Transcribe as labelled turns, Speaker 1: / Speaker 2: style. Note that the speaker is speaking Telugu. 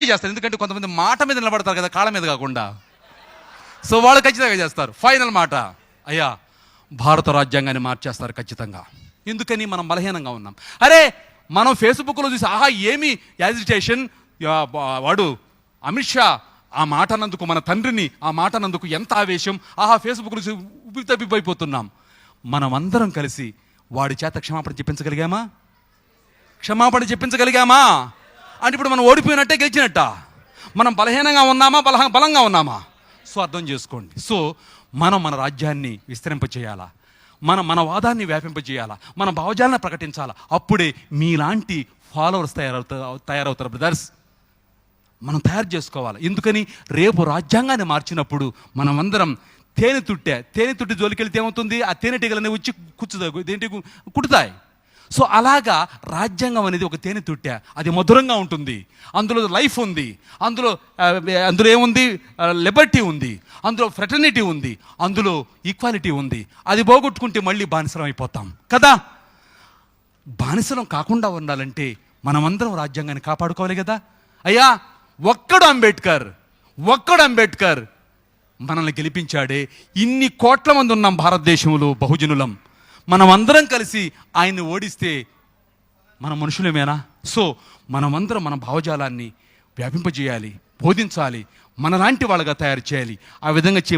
Speaker 1: చేస్తారు. ఎందుకంటే కొంతమంది మాట మీద నిలబడతారు కదా, కాళ్ళ మీద కాకుండా. సో వాళ్ళు ఖచ్చితంగా చేస్తారు. ఫైనల్ మాట, అయ్యా భారత రాజ్యాంగాన్ని మార్చేస్తారు ఖచ్చితంగా. ఎందుకని? మనం బలహీనంగా ఉన్నాం. అరే మనం ఫేస్బుక్లో చూసి ఆహా ఏమి యాజిటేషన్, వాడు అమిత్ షా ఆ మాట అన్నందుకు, మన తండ్రిని ఆ మాట అన్నందుకు ఎంత ఆవేశం, ఆహా ఫేస్బుక్లో చూసి ఉబ్బి తప్పిపోయిపోతున్నాం. మనం అందరం కలిసి వాడి చేత క్షమాపణ చెప్పించగలిగామా? క్షమాపణ చెప్పించగలిగామా? అంటే ఇప్పుడు మనం ఓడిపోయినట్టే, గెలిచినట్ట? మనం బలహీనంగా ఉన్నామా, బలంగా ఉన్నామా? సో అర్థం చేసుకోండి. సో మనం మన రాజ్యాన్ని విస్తరింపచేయాలా, మన వాదాన్ని వ్యాపింపజేయాలా, మన భావజాలను ప్రకటించాలా. అప్పుడే మీలాంటి ఫాలోవర్స్ తయారవుతారు బ్రదర్స్. మనం తయారు చేసుకోవాలి. ఎందుకని? రేపు రాజ్యాంగాన్ని మార్చినప్పుడు మనం అందరం తేనె తుట్టి జోలికెళ్తే ఏమవుతుంది? ఆ తేనెటీగలనే వచ్చి కుట్టుతాయి. సో అలాగా రాజ్యాంగం అనేది ఒక తేనె తుట్టె, అది మధురంగా ఉంటుంది. అందులో లైఫ్ ఉంది, అందులో ఏముంది? లిబర్టీ ఉంది, అందులో ఫ్రెటర్నిటీ ఉంది, అందులో ఈక్వాలిటీ ఉంది. అది పోగొట్టుకుంటే మళ్ళీ బానిసలం అయిపోతాం కదా. బానిసలం కాకుండా ఉండాలంటే మనమందరం రాజ్యాంగాన్ని కాపాడుకోవాలి కదా. అయ్యా ఒక్కడు అంబేద్కర్ మనల్ని గెలిపించాడే. ఇన్ని కోట్ల మంది ఉన్నాం భారతదేశంలో, బహుజనులం. మనం అందరం కలిసి ఆయన్ని ఓడిస్తే మన మనుషులమేనా? సో మనమందరం మన భావజాలాన్ని వ్యాపింపజేయాలి, బోధించాలి, మనలాంటి వాళ్ళగా తయారు చేయాలి. ఆ విధంగా